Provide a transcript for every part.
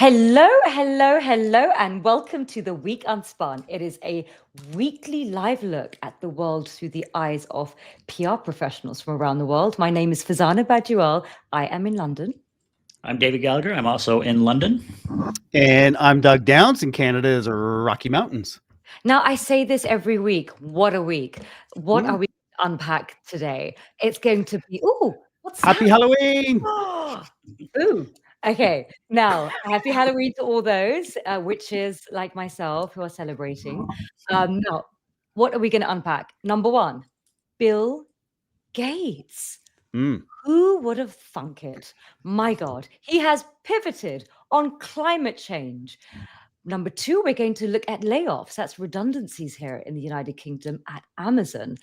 Hello, hello, hello, and welcome to the Week Unspun. It is a weekly live look at the world through the eyes of PR professionals from around the world. My name is Farzana Baduel. I am in London. I'm David Gallagher. I'm also in London. And I'm Doug Downs, and Canada is Rocky Mountains. Now, I say this every week. What a week. What are we going to unpack today? It's going to be, what's Happy that? Halloween! Ooh. Okay, now, happy Halloween to all those witches like myself who are celebrating. Now, what are we going to unpack? Number one, Bill Gates. Who would have thunk it? My God, he has pivoted on climate change. Number two, we're going to look at layoffs. That's redundancies here in the United Kingdom at Amazon.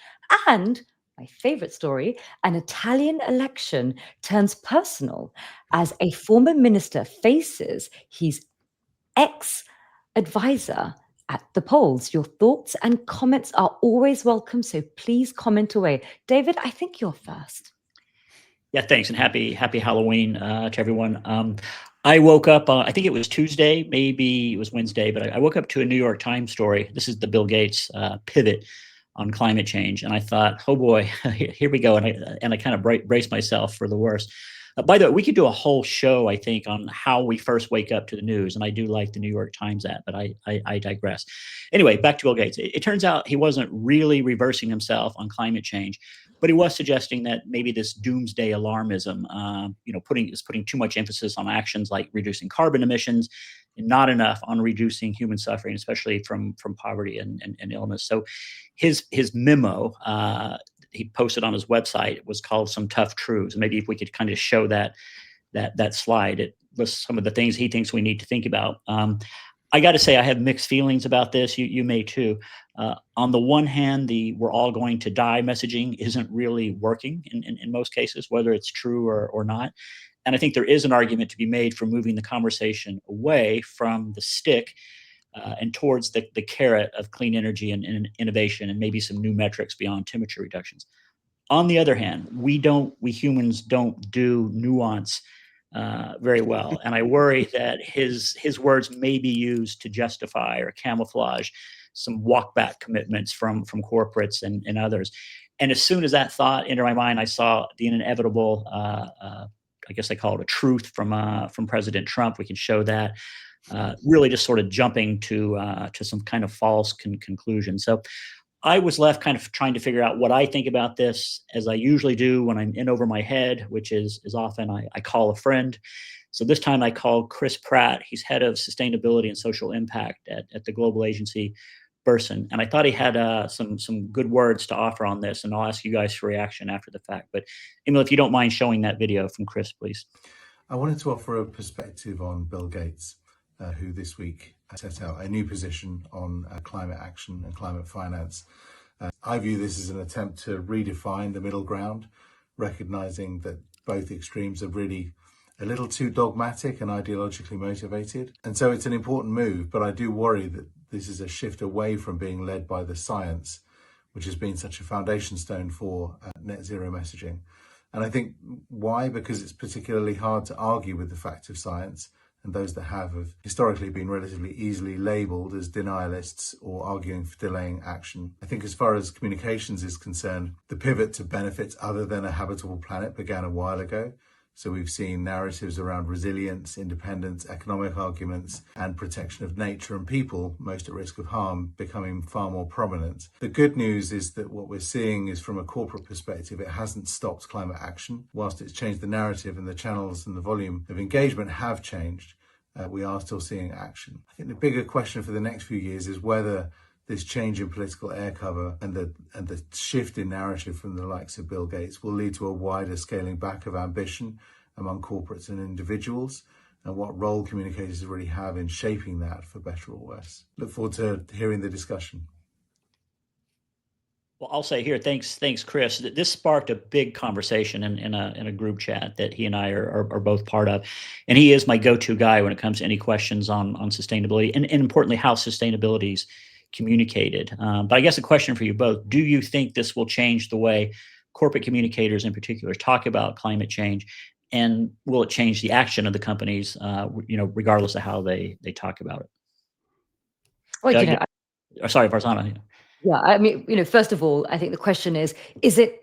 And my favorite story, an Italian election turns personal as a former minister faces his ex-advisor at the polls. Your thoughts and comments are always welcome, so please comment away. David, I think you're first. Yeah, thanks, and happy Halloween to everyone. I woke up, I think it was Tuesday, maybe it was Wednesday, but I woke up to a New York Times story. This is the Bill Gates pivot on climate change. And I thought, oh boy, here we go. And I kind of braced myself for the worst. By the way, we could do a whole show, I think, on how we first wake up to the news. And I do like the New York Times app, but I digress. Anyway, back to Bill Gates. It turns out he wasn't really reversing himself on climate change, but he was suggesting that maybe this doomsday alarmism, putting too much emphasis on actions like reducing carbon emissions and not enough on reducing human suffering, especially from poverty and illness. So his memo, he posted on his website, was called Some Tough Truths. And maybe if we could kind of show that slide, it lists some of the things he thinks we need to think about. I got to say, I have mixed feelings about this. You may too. On the one hand, the "we're all going to die" messaging isn't really working in most cases, whether it's true or not. And I think there is an argument to be made for moving the conversation away from the stick and towards the carrot of clean energy and innovation, and maybe some new metrics beyond temperature reductions. On the other hand, we humans don't do nuance very well. And I worry that his words may be used to justify or camouflage some walk back commitments from corporates and others. And as soon as that thought entered my mind, I saw the inevitable, I guess I call it a truth from President Trump. We can show that. Really just sort of jumping to some kind of false conclusion. So I was left kind of trying to figure out what I think about this, as I usually do when I'm in over my head, which is often I call a friend. So this time I called Chris Pratt. He's head of sustainability and social impact at the global agency Curzon. And I thought he had some good words to offer on this, and I'll ask you guys for reaction after the fact. But Emil, if you don't mind showing that video from Chris, please. I wanted to offer a perspective on Bill Gates, who this week set out a new position on climate action and climate finance. I view this as an attempt to redefine the middle ground, recognizing that both extremes are really a little too dogmatic and ideologically motivated. And so it's an important move, but I do worry that this is a shift away from being led by the science, which has been such a foundation stone for net zero messaging. And I think why? Because it's particularly hard to argue with the fact of science, and those that have historically been relatively easily labelled as denialists or arguing for delaying action. I think as far as communications is concerned, the pivot to benefits other than a habitable planet began a while ago. So we've seen narratives around resilience, independence, economic arguments, and protection of nature and people, most at risk of harm, becoming far more prominent. The good news is that what we're seeing is, from a corporate perspective, it hasn't stopped climate action. Whilst it's changed the narrative, and the channels and the volume of engagement have changed, we are still seeing action. I think the bigger question for the next few years is whether this change in political air cover and the shift in narrative from the likes of Bill Gates will lead to a wider scaling back of ambition among corporates and individuals, and what role communicators really have in shaping that for better or worse. Look forward to hearing the discussion. Well, I'll say here, thanks, Chris. This sparked a big conversation in a group chat that he and I are both part of, and he is my go-to guy when it comes to any questions on sustainability and importantly how sustainability is communicated. But I guess a question for you both: do you think this will change the way corporate communicators, in particular, talk about climate change? and will it change the action of the companies, regardless of how they talk about it? Well, Doug, sorry, Farzana. Yeah, I mean, first of all, I think the question is it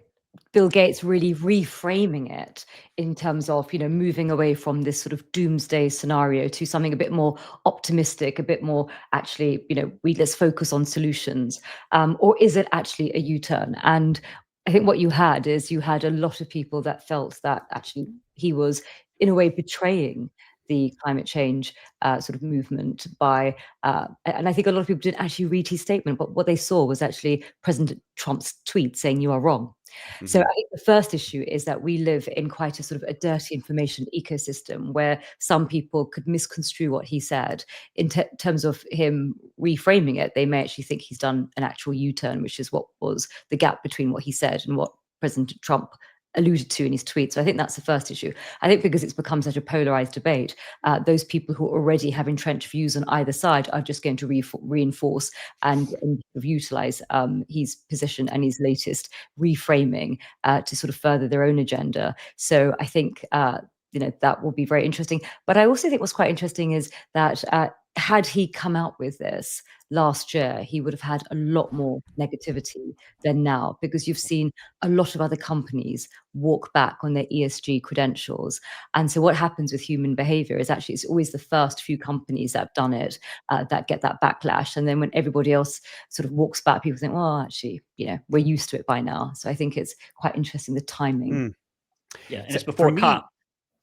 Bill Gates really reframing it in terms of, moving away from this sort of doomsday scenario to something a bit more optimistic, a bit more actually, let's focus on solutions, or is it actually a U-turn? And I think what you had a lot of people that felt that actually he was in a way betraying the climate change sort of movement by, and I think a lot of people didn't actually read his statement, but what they saw was actually President Trump's tweet saying you are wrong. So I think the first issue is that we live in quite a sort of a dirty information ecosystem where some people could misconstrue what he said in terms of him reframing it. They may actually think he's done an actual U-turn, which is what was the gap between what he said and what President Trump alluded to in his tweet. So I think that's the first issue. I think because it's become such a polarized debate, those people who already have entrenched views on either side are just going to reinforce and utilize his position and his latest reframing to sort of further their own agenda. So I think that will be very interesting. But I also think what's quite interesting is that had he come out with this last year, he would have had a lot more negativity than now, because you've seen a lot of other companies walk back on their ESG credentials. And so what happens with human behavior is actually it's always the first few companies that have done it that get that backlash. And then when everybody else sort of walks back, people think, well, actually, we're used to it by now. So I think it's quite interesting, the timing. Yeah, and it's before COP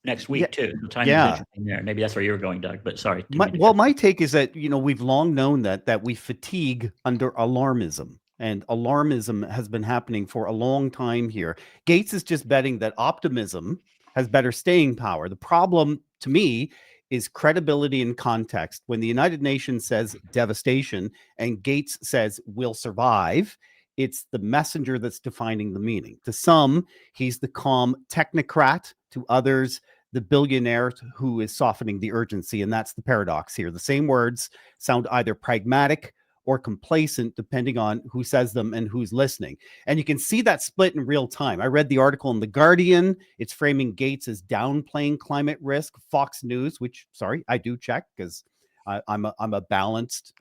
next week too. The timing is interesting there. Maybe that's where you were going, Doug. But sorry. My take is that we've long known that we fatigue under alarmism, and alarmism has been happening for a long time here. Gates is just betting that optimism has better staying power. The problem to me is credibility and context. When the United Nations says devastation and Gates says we'll survive, it's the messenger that's defining the meaning. To some, he's the calm technocrat. To others, the billionaire who is softening the urgency. And that's the paradox here. The same words sound either pragmatic or complacent, depending on who says them and who's listening. And you can see that split in real time. I read the article in The Guardian. It's framing Gates as downplaying climate risk. Fox News, which, sorry, I do check because I'm a balanced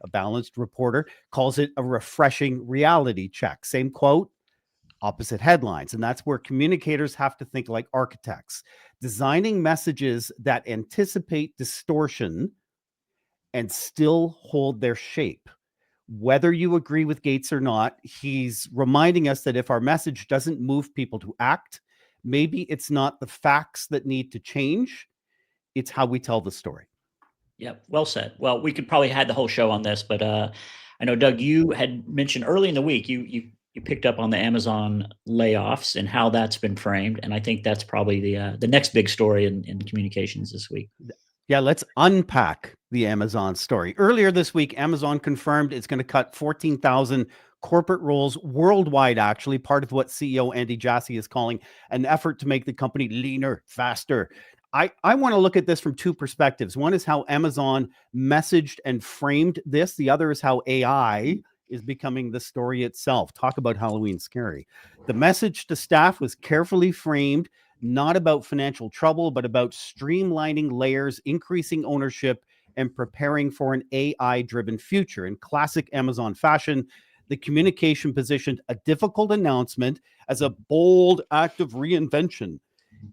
reporter, calls it a refreshing reality check. Same quote, opposite headlines. And that's where communicators have to think like architects, designing messages that anticipate distortion and still hold their shape. Whether you agree with Gates or not, he's reminding us that if our message doesn't move people to act, maybe it's not the facts that need to change, it's how we tell the story. Yeah, well said. Well, we could probably have the whole show on this, but I know, Doug, you had mentioned early in the week, you picked up on the Amazon layoffs and how that's been framed. And I think that's probably the next big story in communications this week. Yeah, let's unpack the Amazon story. Earlier this week, Amazon confirmed it's going to cut 14,000 corporate roles worldwide, actually, part of what CEO Andy Jassy is calling an effort to make the company leaner, faster. I want to look at this from two perspectives. One is how Amazon messaged and framed this. The other is how AI is becoming the story itself. Talk about Halloween scary. The message to staff was carefully framed, not about financial trouble, but about streamlining layers, increasing ownership, and preparing for an AI-driven future. In classic Amazon fashion, the communication positioned a difficult announcement as a bold act of reinvention.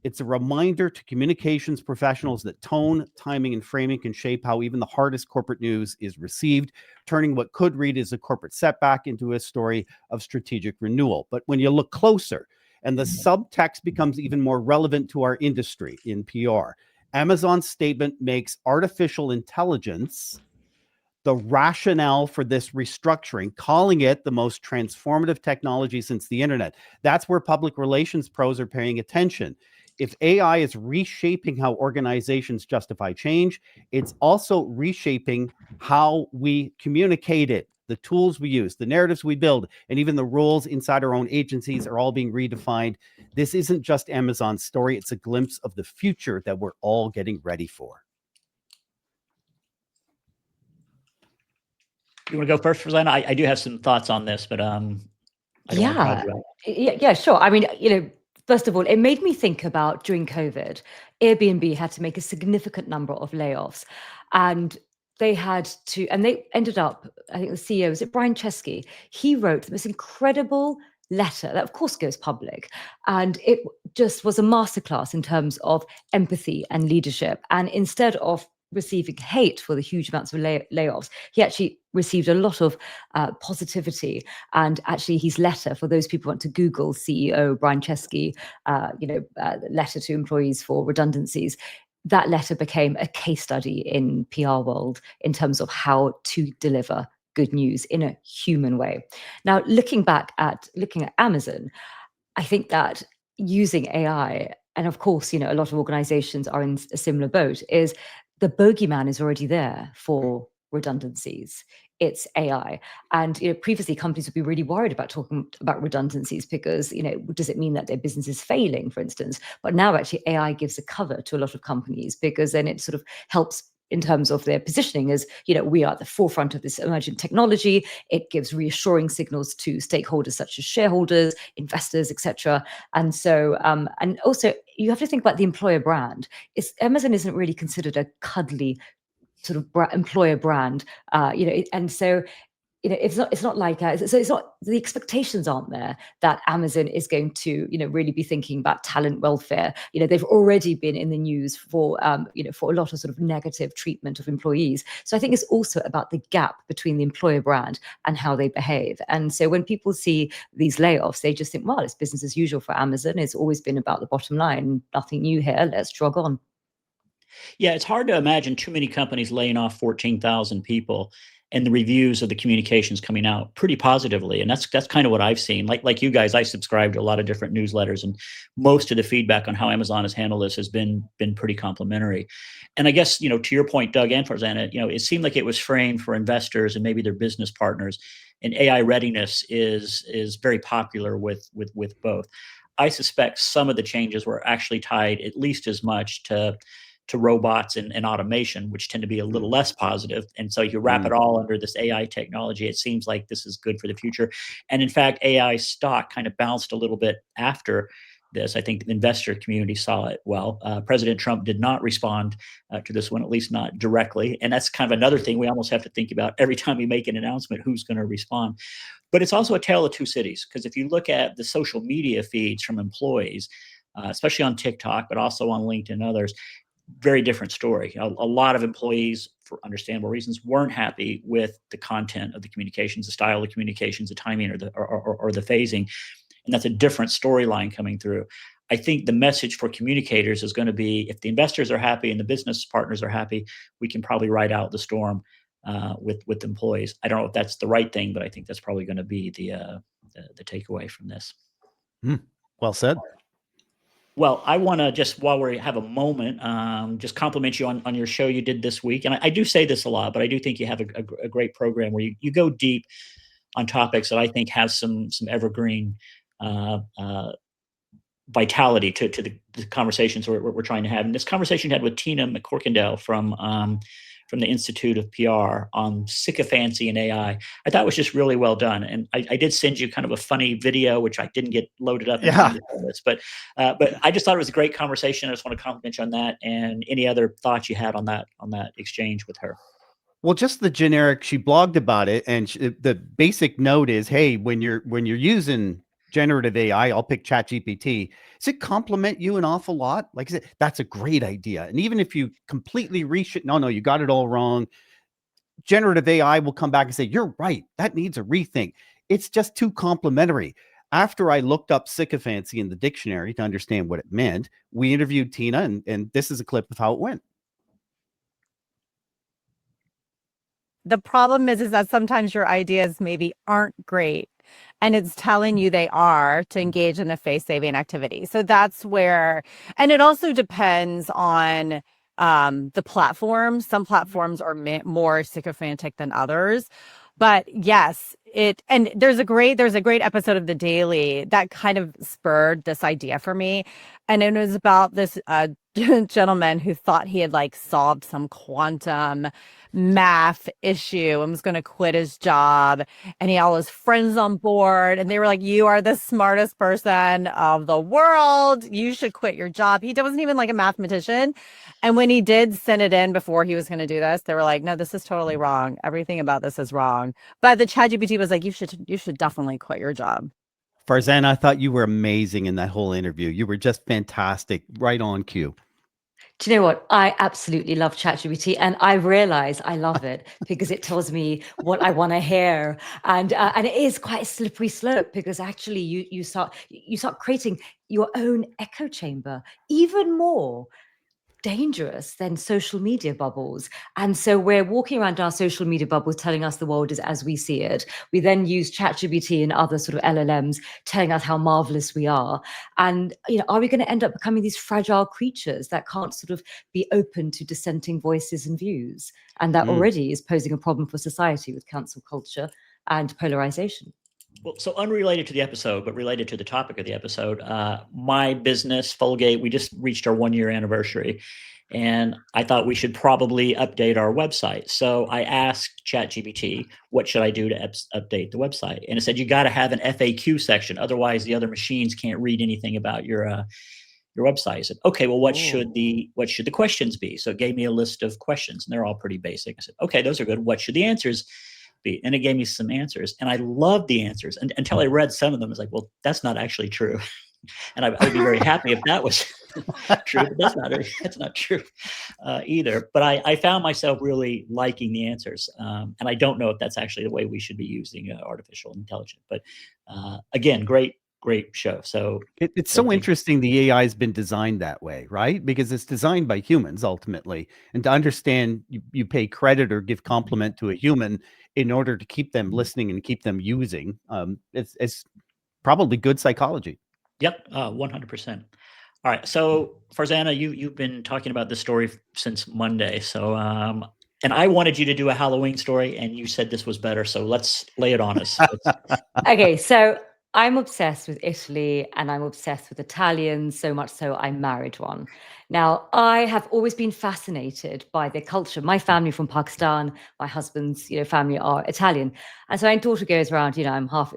It's a reminder to communications professionals that tone, timing, and framing can shape how even the hardest corporate news is received, turning what could read as a corporate setback into a story of strategic renewal. But when you look closer, and the subtext becomes even more relevant to our industry in PR, Amazon's statement makes artificial intelligence the rationale for this restructuring, calling it the most transformative technology since the internet. That's where public relations pros are paying attention. If AI is reshaping how organizations justify change, it's also reshaping how we communicate it. The tools we use, the narratives we build, and even the roles inside our own agencies are all being redefined. This isn't just Amazon's story. It's a glimpse of the future that we're all getting ready for. You want to go first, Farzana? I do have some thoughts on this, but I don't want to crowd you out. Yeah, sure. I mean, First of all, it made me think about during COVID, Airbnb had to make a significant number of layoffs, and they ended up, I think the CEO, was it Brian Chesky? He wrote this incredible letter that of course goes public, and it just was a masterclass in terms of empathy and leadership. And instead of receiving hate for the huge amounts of layoffs, he actually received a lot of positivity. And actually his letter, for those people who want to Google CEO Brian Chesky, letter to employees for redundancies, that letter became a case study in PR world in terms of how to deliver good news in a human way. Now, looking at Amazon, I think that using AI, and of course, a lot of organizations are in a similar boat, is the bogeyman is already there for redundancies. It's AI. And previously companies would be really worried about talking about redundancies because, does it mean that their business is failing, for instance? But now actually AI gives a cover to a lot of companies, because then it sort of helps in terms of their positioning as, we are at the forefront of this emerging technology. It gives reassuring signals to stakeholders such as shareholders, investors, etc. And so, and also you have to think about the employer brand. Amazon isn't really considered a cuddly sort of employer brand, and so it's not like so it's not, the expectations aren't there that Amazon is going to really be thinking about talent welfare. They've already been in the news for for a lot of sort of negative treatment of employees. So I think it's also about the gap between the employer brand and how they behave. And so when people see these layoffs, they just think, well, it's business as usual for Amazon. It's always been about the bottom line, nothing new here, let's jog on. Yeah, it's hard to imagine too many companies laying off 14,000 people, and the reviews of the communications coming out pretty positively. And that's kind of what I've seen. Like you guys, I subscribe to a lot of different newsletters, and most of the feedback on how Amazon has handled this has been pretty complimentary. And I guess, to your point, Doug and Farzana, it seemed like it was framed for investors and maybe their business partners. And AI readiness is very popular with both. I suspect some of the changes were actually tied at least as much to robots and automation, which tend to be a little less positive. And so you wrap it all under this AI technology. It seems like this is good for the future. And in fact, AI stock kind of bounced a little bit after this. I think the investor community saw it well. President Trump did not respond to this one, at least not directly. And that's kind of another thing we almost have to think about every time we make an announcement, who's going to respond. But it's also a tale of two cities, because if you look at the social media feeds from employees, especially on TikTok, but also on LinkedIn and others, very different story. A lot of employees, for understandable reasons, weren't happy with the content of the communications, the style of the communications, the timing, or the phasing, and that's a different storyline coming through. I think the message for communicators is going to be, if the investors are happy and the business partners are happy, we can probably ride out the storm with employees. I don't know if that's the right thing, but I think that's probably going to be the takeaway from this. Well said. Well, I want to just, while we have a moment, just compliment you on your show you did this week. And I do say this a lot, but I do think you have a great program where you go deep on topics that I think have some evergreen vitality to the conversations we're trying to have. And this conversation you had with Tina McCorkindale from the Institute of PR on sycophancy and AI, I thought was just really well done. And I did send you kind of a funny video, which I didn't get loaded up in time to tell this, but I just thought it was a great conversation. I just want to compliment you on that, and any other thoughts you had on that exchange with her. Well, just the generic, she blogged about it, and the basic note is, hey, when you're using generative AI, I'll pick ChatGPT. Does it compliment you an awful lot? Like I said, that's a great idea. And even if you completely reshoot, no, you got it all wrong, generative AI will come back and say, you're right, that needs a rethink. It's just too complimentary. After I looked up sycophancy in the dictionary to understand what it meant, we interviewed Tina, and this is a clip of how it went. The problem is that sometimes your ideas maybe aren't great, and it's telling you they are to engage in a face-saving activity. So that's where, and it also depends on the platform. Some platforms are more sycophantic than others. But yes, and there's a great episode of The Daily that kind of spurred this idea for me, and it was about this gentleman who thought he had like solved some quantum math issue and was going to quit his job, and he had all his friends on board, and they were like, "You are the smartest person of the world. You should quit your job." He wasn't even like a mathematician. And when he did send it in before he was going to do this, they were like, "No, this is totally wrong. Everything about this is wrong." But the ChatGPT was like, "You should definitely quit your job." Farzana, I thought you were amazing in that whole interview. You were just fantastic, right on cue. Do you know what? I absolutely love ChatGPT, and I realize I love it because it tells me what I want to hear, and it is quite a slippery slope because actually you start creating your own echo chamber, even more dangerous than social media bubbles. And so we're walking around our social media bubbles telling us the world is as we see it. We then use ChatGPT and other sort of LLMs telling us how marvelous we are. And are we going to end up becoming these fragile creatures that can't sort of be open to dissenting voices and views? And that already is posing a problem for society with cancel culture and polarization. Well, so unrelated to the episode, but related to the topic of the episode, my business, Folgate, we just reached our 1-year anniversary, and I thought we should probably update our website. So I asked ChatGPT, what should I do to update the website? And it said, you got to have an FAQ section. Otherwise, the other machines can't read anything about your website. I said, okay, well, what should the questions be? So it gave me a list of questions, and they're all pretty basic. I said, okay, those are good. What should the answers be? And it gave me some answers, and I loved the answers until I read some of them. I was like, well, that's not actually true. And I would be very happy if that was true, but that's not true either. But I found myself really liking the answers. And I don't know if that's actually the way we should be using artificial intelligence. But again, great show. So it's so interesting the AI has been designed that way, right? Because it's designed by humans ultimately. And to understand you pay credit or give compliment to a human in order to keep them listening and keep them using. It's probably good psychology. Yep, 100%. All right, so Farzana, you've been talking about this story since Monday. So and I wanted you to do a Halloween story, and you said this was better. So let's lay it on us. Okay, so I'm obsessed with Italy and I'm obsessed with Italians, so much so I married one. Now, I have always been fascinated by their culture. My family from Pakistan, my husband's family are Italian. And so my daughter goes around, I'm half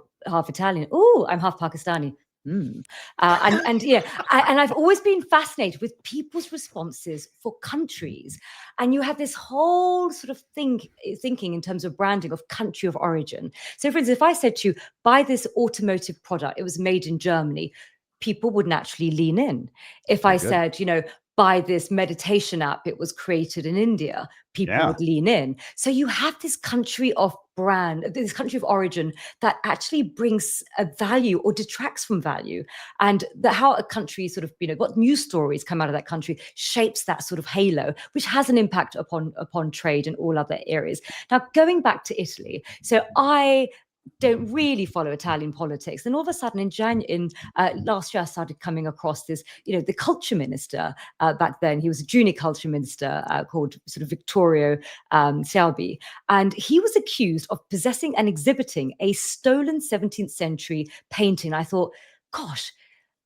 Italian. Oh, I'm half Pakistani. And I've always been fascinated with people's responses for countries. And you have this whole sort of thinking in terms of branding of country of origin. So for instance, if I said to you, buy this automotive product, it was made in Germany, people would naturally lean in. If I said, buy this meditation app, it was created in India, people would lean in. So you have this country of this country of origin that actually brings a value or detracts from value. And how a country sort of, what news stories come out of that country shapes that sort of halo, which has an impact upon trade and all other areas. Now, going back to Italy, so I don't really follow Italian politics. And all of a sudden in last year, I started coming across this, the culture minister back then. He was a junior culture minister called sort of Vittorio Salvi. And he was accused of possessing and exhibiting a stolen 17th century painting. I thought, gosh,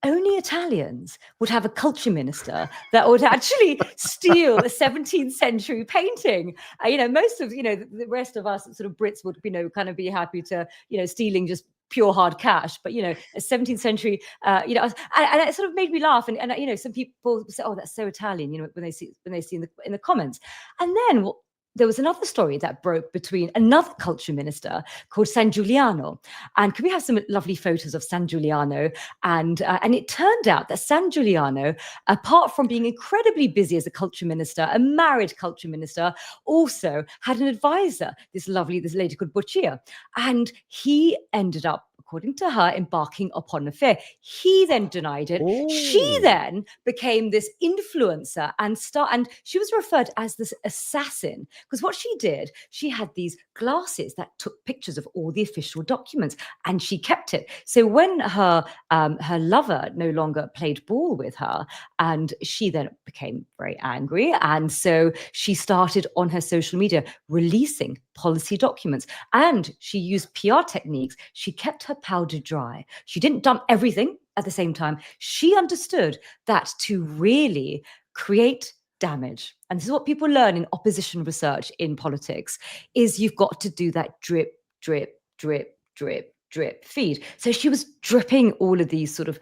only Italians would have a culture minister that would actually steal a 17th century painting. Most of, the rest of us sort of Brits would, kind of be happy to, stealing just pure hard cash, but a 17th century, and it sort of made me laugh. And some people say, "Oh, that's so Italian," when they see in the comments. And then there was another story that broke between another culture minister called Sangiuliano. And can we have some lovely photos of Sangiuliano? And it turned out that Sangiuliano, apart from being incredibly busy as a culture minister, a married culture minister, also had an advisor, this lady called Boccia. And he ended up, according to her, embarking upon an affair. He then denied it. Ooh. She then became this influencer and she was referred to as this assassin, because what she did, she had these glasses that took pictures of all the official documents, and she kept it. So when her lover no longer played ball with her, and she then became very angry, and so she started on her social media releasing policy documents. And she used PR techniques. She kept her powder dry. She didn't dump everything at the same time. She understood that to really create damage, and this is what people learn in opposition research in politics, is you've got to do that drip, drip, drip, drip, drip feed. So she was dripping all of these sort of,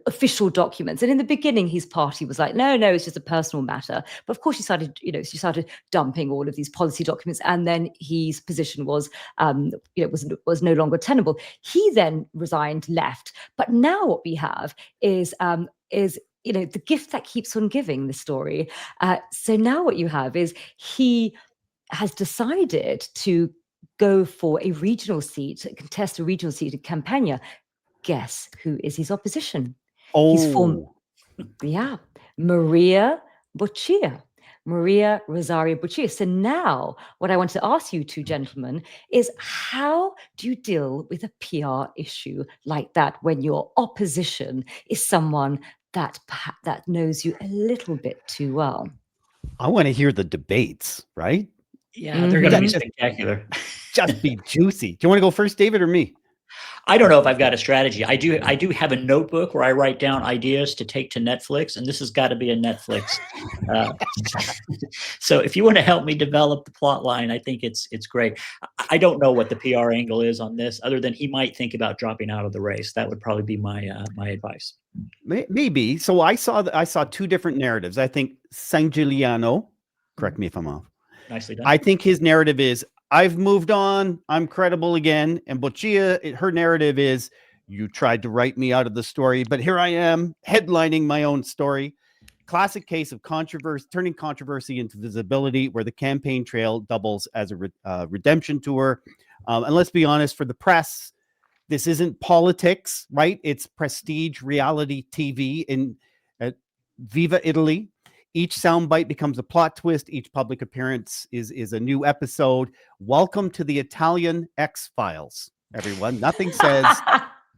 official documents. And in the beginning, his party was like, no, it's just a personal matter. But of course, she started dumping all of these policy documents. And then his position was no longer tenable. He then resigned, left. But now what we have is the gift that keeps on giving, the story. So now what you have is he has decided to go for a regional seat, contest a regional seat in Campania. Guess who is his opposition? Maria Boccia. Maria Rosaria Boccia. So now what I want to ask you two gentlemen is, how do you deal with a PR issue like that when your opposition is someone that knows you a little bit too well? I want to hear the debates, right? Yeah, they're going to be spectacular. Just be juicy. Do you want to go first, David, or me? I don't know if I've got a strategy. I do have a notebook where I write down ideas to take to Netflix, and this has got to be a Netflix. So if you want to help me develop the plot line, I think it's great. I don't know what the PR angle is on this, other than he might think about dropping out of the race. That would probably be my advice. Maybe. So I saw two different narratives. I think Sangiuliano, correct me if I'm off. Nicely done. I think his narrative is, I've moved on, I'm credible again. And Boccia, her narrative is, you tried to write me out of the story, but here I am headlining my own story. Classic case of controversy, turning controversy into visibility, where the campaign trail doubles as a redemption tour. And let's be honest, for the press, this isn't politics, right? It's prestige reality TV in Viva Italy. Each soundbite becomes a plot twist. Each public appearance is a new episode. Welcome to the Italian X-Files, everyone. Nothing says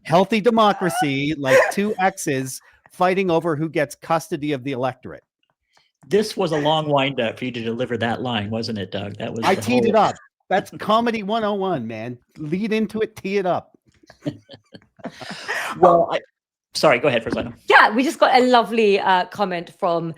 healthy democracy like two X's fighting over who gets custody of the electorate. This was a long wind up for you to deliver that line, wasn't it, Doug? That was. I teed it up. That's comedy 101, man. Lead into it, tee it up. Well, sorry, go ahead, Farzana. Yeah, we just got a lovely comment from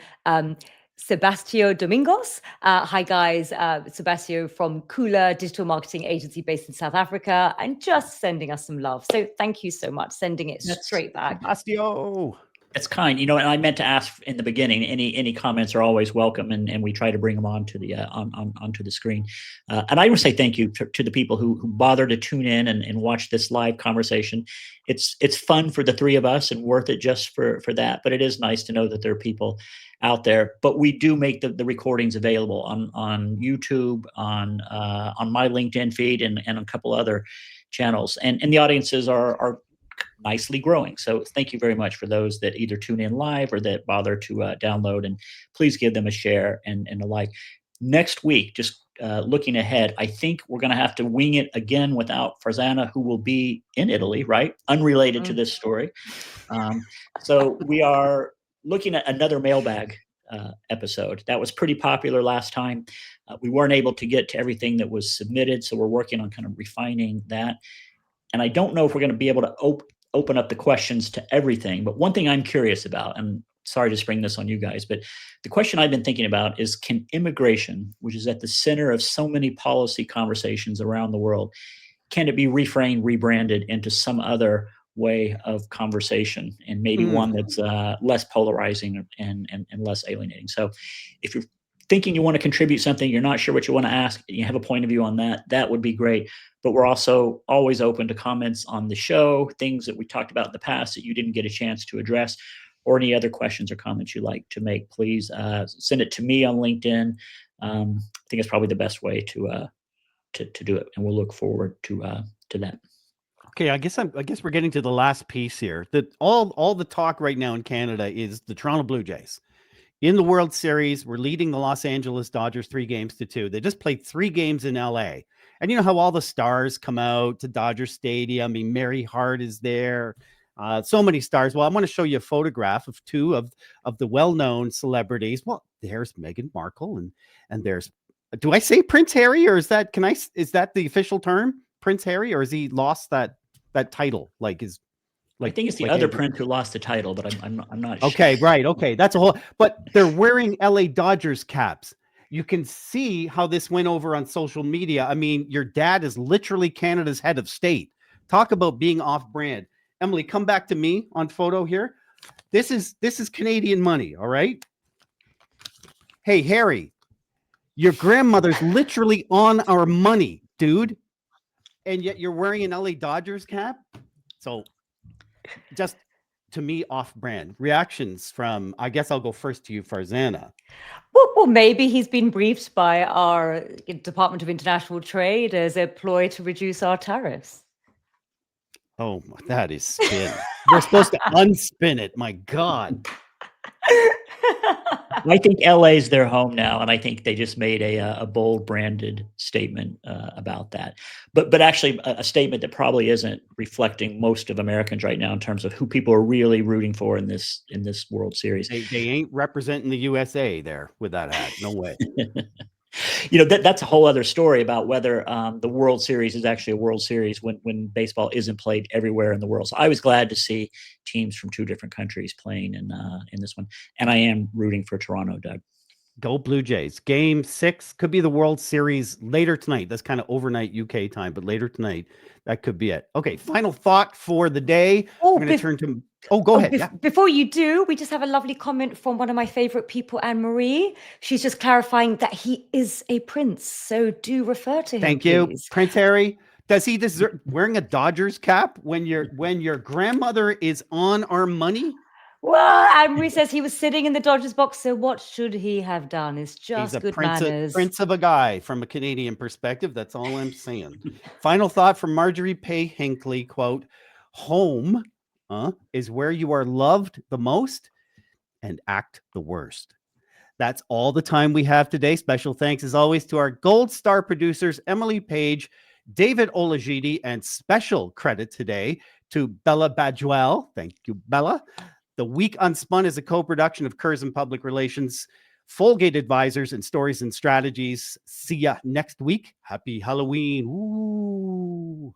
Sebastio Domingos. Hi, guys. Sebastio from Kula Digital Marketing Agency based in South Africa, and just sending us some love. So thank you so much. Sending it straight back. Sebastio. That's kind, and I meant to ask in the beginning. Any comments are always welcome, and we try to bring them onto the onto the screen. And I want to say thank you to the people who bother to tune in and watch this live conversation. It's fun for the three of us and worth it just for that. But it is nice to know that there are people out there. But we do make the recordings available on YouTube, on my LinkedIn feed, and a couple other channels. And the audiences are nicely growing. So thank you very much for those that either tune in live or that bother to download, and please give them a share and a like. Next week, just looking ahead, I think we're going to have to wing it again without Farzana, who will be in Italy, right? Unrelated to this story. So we are looking at another mailbag episode. That was pretty popular last time. We weren't able to get to everything that was submitted, so we're working on kind of refining that. And I don't know if we're going to be able to open up the questions to everything. But one thing I'm curious about, and sorry to spring this on you guys, but the question I've been thinking about is, can immigration, which is at the center of so many policy conversations around the world, can it be reframed, rebranded into some other way of conversation, and maybe one that's less polarizing and less alienating? So if you're thinking you want to contribute something, you're not sure what you want to ask, you have a point of view on that would be great. But we're also always open to comments on the show, things that we talked about in the past that you didn't get a chance to address, or any other questions or comments you'd like to make. Please send it to me on LinkedIn. I think it's probably the best way to do it, and we'll look forward to that. Okay, I guess we're getting to the last piece here. That all the talk right now in Canada is the Toronto Blue Jays. In the World Series, we're leading the Los Angeles Dodgers 3-2. They just played 3 games in LA. And you know how all the stars come out to Dodger Stadium. I mean, Mary Hart is there. So many stars. Well, I want to show you a photograph of 2 of the well-known celebrities. Well, there's Meghan Markle and there's Do I say Prince Harry, or is that is that the official term, Prince Harry, or has he lost that title? Like I think it's the other prince who lost the title, but I'm not sure. Okay, right. Okay, that's a whole. But they're wearing LA Dodgers caps. You can see how this went over on social media. I mean, your dad is literally Canada's head of state. Talk about being off brand. Emily, come back to me on photo here. This is Canadian money, all right? Hey, Harry, your grandmother's literally on our money, dude. And yet you're wearing an LA Dodgers cap? So just to me, off brand. Reactions from, I guess I'll go first to you, Farzana. Well, maybe he's been briefed by our Department of International Trade as a ploy to reduce our tariffs. Oh, that is spin. We're supposed to unspin it. My God. I think LA is their home now, and I think they just made a bold branded statement about that. But actually, a statement that probably isn't reflecting most of Americans right now in terms of who people are really rooting for in this World Series. They ain't representing the USA there with that hat. No way. That's a whole other story about whether the World Series is actually a World Series when baseball isn't played everywhere in the world. So I was glad to see teams from 2 different countries playing in this one, and I am rooting for Toronto, Doug. Go Blue Jays. Game 6 could be the World Series later tonight. That's kind of overnight UK time, but later tonight, that could be it. Okay, final thought for the day. I'm going to turn to... Oh, go ahead. Before you do, we just have a lovely comment from one of my favorite people, Anne-Marie. She's just clarifying that he is a prince, so do refer to him, Thank you. please. Prince Harry. Does he deserve wearing a Dodgers cap when your grandmother is on our money? Well, Anne-Marie says he was sitting in the Dodgers box, so what should he have done? It's just good manners. Prince of a guy from a Canadian perspective. That's all I'm saying. Final thought from Marjorie Pay Hinckley, quote, home is where you are loved the most and act the worst. That's all the time we have today. Special thanks, as always, to our Gold Star producers, Emily Page, David Olajide, and special credit today to Bella Baduel. Thank you, Bella. The Week Unspun is a co-production of Curzon Public Relations, Folgate Advisors, and Stories and Strategies. See ya next week. Happy Halloween. Ooh.